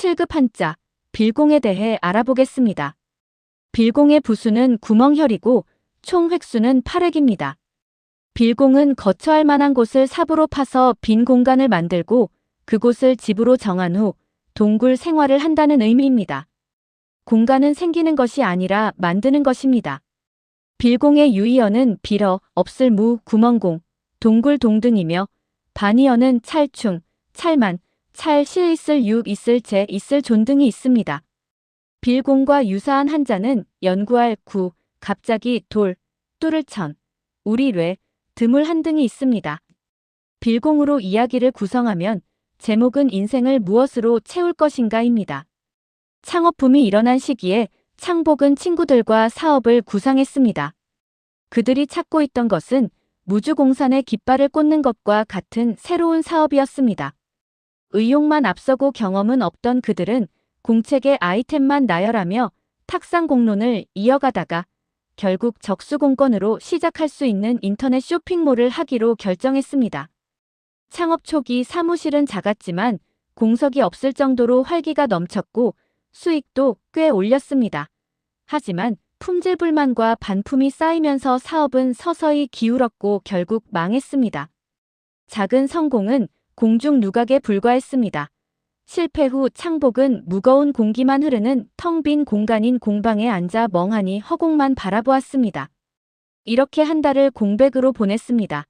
7급 한자, 빌공에 대해 알아보겠습니다. 빌공의 부수는 구멍혈이고 총 획수는 8획입니다. 빌공은 거처할 만한 곳을 삽으로 파서 빈 공간을 만들고 그곳을 집으로 정한 후 동굴 생활을 한다는 의미입니다. 공간은 생기는 것이 아니라 만드는 것입니다. 빌공의 유의어는 빌어, 없을 무, 구멍공, 동굴 동등이며 반의어는 찰충, 찰만, 찰, 실 있을 유, 있을 재, 있을 존 등이 있습니다. 빌공과 유사한 한자는 연구할 구, 갑자기 돌, 뚫을 천, 우리뢰, 드물 한 등이 있습니다. 빌공으로 이야기를 구성하면 제목은 인생을 무엇으로 채울 것인가입니다. 창업붐이 일어난 시기에 창복은 친구들과 사업을 구상했습니다. 그들이 찾고 있던 것은 무주공산에 깃발을 꽂는 것과 같은 새로운 사업이었습니다. 의욕만 앞서고 경험은 없던 그들은 공책의 아이템만 나열하며 탁상 공론을 이어가다가 결국 적수공권으로 시작할 수 있는 인터넷 쇼핑몰을 하기로 결정했습니다. 창업 초기 사무실은 작았지만 공석이 없을 정도로 활기가 넘쳤고 수익도 꽤 올렸습니다. 하지만 품질 불만과 반품이 쌓이면서 사업은 서서히 기울었고 결국 망했습니다. 작은 성공은 공중 누각에 불과했습니다. 실패 후 창복은 무거운 공기만 흐르는 텅 빈 공간인 공방에 앉아 멍하니 허공만 바라보았습니다. 이렇게 한 달을 공백으로 보냈습니다.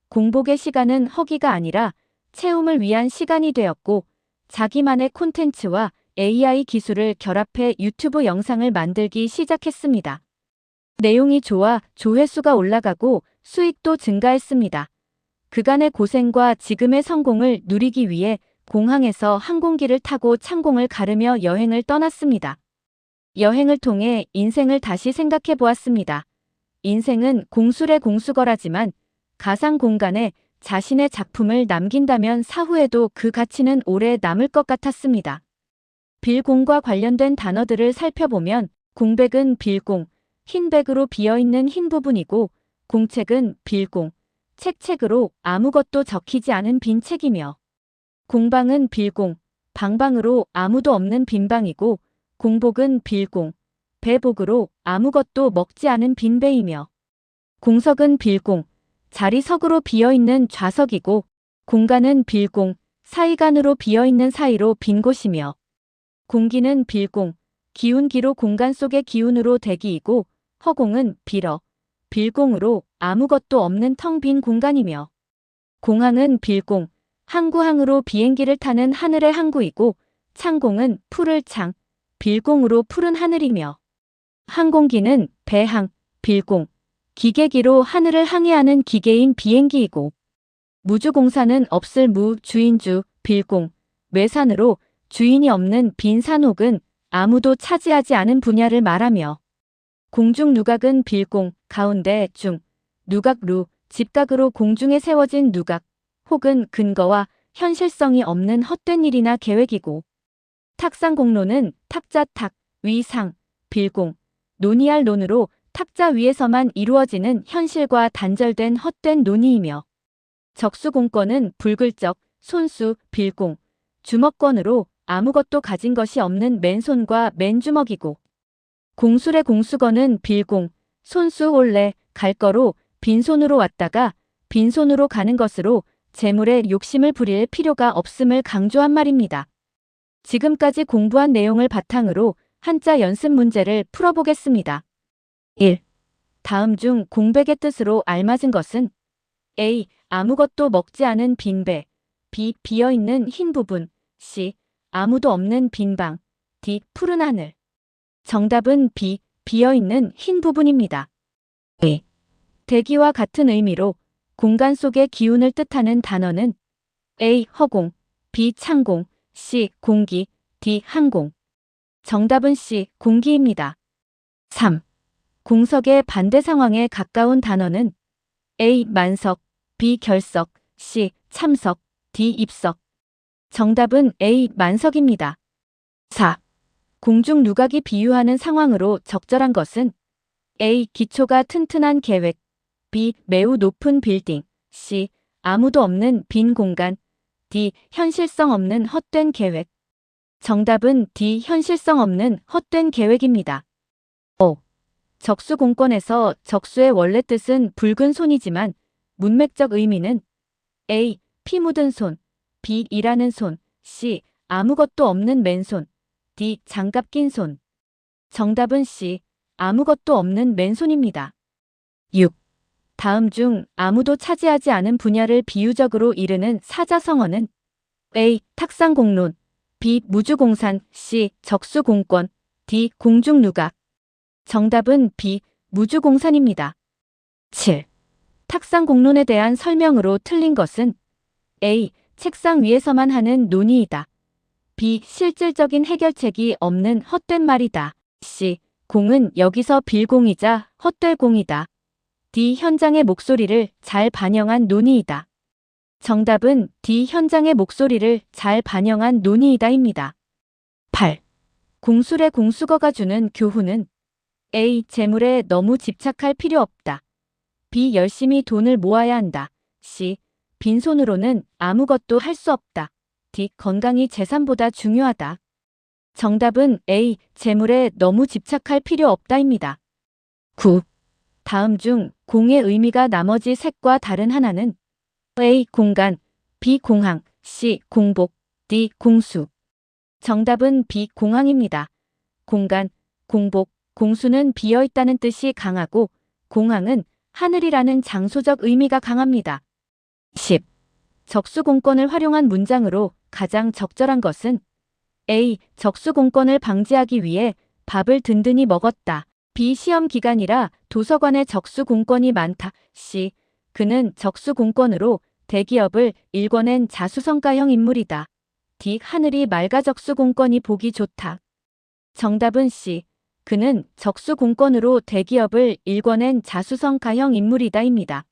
공복의 시간은 허기가 아니라 채움을 위한 시간이 되었고 자기만의 콘텐츠와 AI 기술을 결합해 유튜브 영상을 만들기 시작했습니다. 내용이 좋아 조회수가 올라가고 수익도 증가했습니다. 그간의 고생과 지금의 성공을 누리기 위해 공항에서 항공기를 타고 창공을 가르며 여행을 떠났습니다. 여행을 통해 인생을 다시 생각해 보았습니다. 인생은 공술의 공수거라지만 가상 공간에 자신의 작품을 남긴다면 사후에도 그 가치는 오래 남을 것 같았습니다. 빌공과 관련된 단어들을 살펴보면 공백은 빌공, 흰백으로 비어있는 흰 부분이고 공책은 빌공, 책으로 아무것도 적히지 않은 빈 책이며 공방은 빌공, 방방으로 아무도 없는 빈방이고 공복은 빌공, 배복으로 아무것도 먹지 않은 빈 배이며 공석은 빌공, 자리석으로 비어있는 좌석이고 공간은 빌공, 사이간으로 비어있는 사이로 빈 곳이며 공기는 빌공, 기운기로 공간 속의 기운으로 대기이고 허공은 빌어, 빌공으로 아무것도 없는 텅 빈 공간이며 공항은 빌공, 항구항으로 비행기를 타는 하늘의 항구이고 창공은 푸를 창, 빌공으로 푸른 하늘이며 항공기는 배항, 빌공, 기계기로 하늘을 항해하는 기계인 비행기이고 무주공사는 없을 무, 주인주, 빌공, 외산으로 주인이 없는 빈 산 혹은 아무도 차지하지 않은 분야를 말하며 공중 누각은 빌공, 가운데 중, 누각 루, 집각으로 공중에 세워진 누각 혹은 근거와 현실성이 없는 헛된 일이나 계획이고 탁상 공론은 탁자 탁, 위 상, 빌공, 논의할 논으로 탁자 위에서만 이루어지는 현실과 단절된 헛된 논의이며 적수공권은 불글적, 손수, 빌공, 주먹권으로 아무것도 가진 것이 없는 맨손과 맨주먹이고 공술의 공수건은 빌공, 손수 올래, 갈 거로 빈손으로 왔다가 빈손으로 가는 것으로 재물에 욕심을 부릴 필요가 없음을 강조한 말입니다. 지금까지 공부한 내용을 바탕으로 한자 연습 문제를 풀어보겠습니다. 1. 다음 중 공백의 뜻으로 알맞은 것은 A. 아무것도 먹지 않은 빈 배, B. 비어있는 흰 부분, C. 아무도 없는 빈 방, D. 푸른 하늘. 정답은 B. 비어있는 흰 부분입니다. A. 대기와 같은 의미로 공간 속의 기운을 뜻하는 단어는 A. 허공, B. 창공, C. 공기, D. 항공. 정답은 C. 공기입니다. 3. 공석의 반대 상황에 가까운 단어는 A. 만석, B. 결석, C. 참석, D. 입석. 정답은 A. 만석입니다. 4. 공중 누각이 비유하는 상황으로 적절한 것은 A. 기초가 튼튼한 계획, B. 매우 높은 빌딩, C. 아무도 없는 빈 공간, D. 현실성 없는 헛된 계획. 정답은 D. 현실성 없는 헛된 계획입니다. 5. 적수공권에서 적수의 원래 뜻은 붉은 손이지만 문맥적 의미는 A. 피 묻은 손, B. 일하는 손, C. 아무것도 없는 맨손, D. 장갑 낀 손. 정답은 C. 아무것도 없는 맨손입니다. 6. 다음 중 아무도 차지하지 않은 분야를 비유적으로 이르는 사자성어는 A. 탁상공론, B. 무주공산, C. 적수공권, D. 공중누각. 정답은 B. 무주공산입니다. 7. 탁상공론에 대한 설명으로 틀린 것은 A. 책상 위에서만 하는 논의이다. B. 실질적인 해결책이 없는 헛된 말이다. C. 공은 여기서 빌공이자 헛될 공이다. D. 현장의 목소리를 잘 반영한 논의이다. 정답은 D. 현장의 목소리를 잘 반영한 논의이다입니다. 8. 공술의 공수거가 주는 교훈은 A. 재물에 너무 집착할 필요 없다. B. 열심히 돈을 모아야 한다. C. 빈손으로는 아무것도 할 수 없다. D. 건강이 재산보다 중요하다. 정답은 A. 재물에 너무 집착할 필요 없다입니다. 9. 다음 중 공의 의미가 나머지 셋과 다른 하나는 A. 공간, B. 공항, C. 공복, D. 공수. 정답은 B. 공항입니다. 공간, 공복, 공수는 비어있다는 뜻이 강하고 공항은 하늘이라는 장소적 의미가 강합니다. 10. 적수공권을 활용한 문장으로 가장 적절한 것은 A. 적수공권을 방지하기 위해 밥을 든든히 먹었다. B. 시험 기간이라 도서관에 적수공권이 많다. C. 그는 적수공권으로 대기업을 일궈낸 자수성가형 인물이다. D. 하늘이 맑아 적수공권이 보기 좋다. 정답은 C. 그는 적수공권으로 대기업을 일궈낸 자수성가형 인물이다입니다.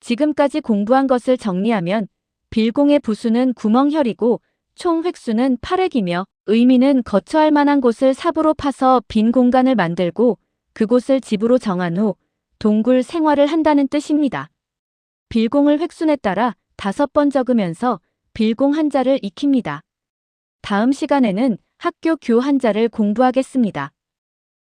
지금까지 공부한 것을 정리하면 빌공의 부수는 구멍혈이고 총 획수는 8획이며 의미는 거처할 만한 곳을 삽으로 파서 빈 공간을 만들고 그곳을 집으로 정한 후 동굴 생활을 한다는 뜻입니다. 빌공을 획순에 따라 5번 적으면서 빌공 한자를 익힙니다. 다음 시간에는 학교 교 한자를 공부하겠습니다.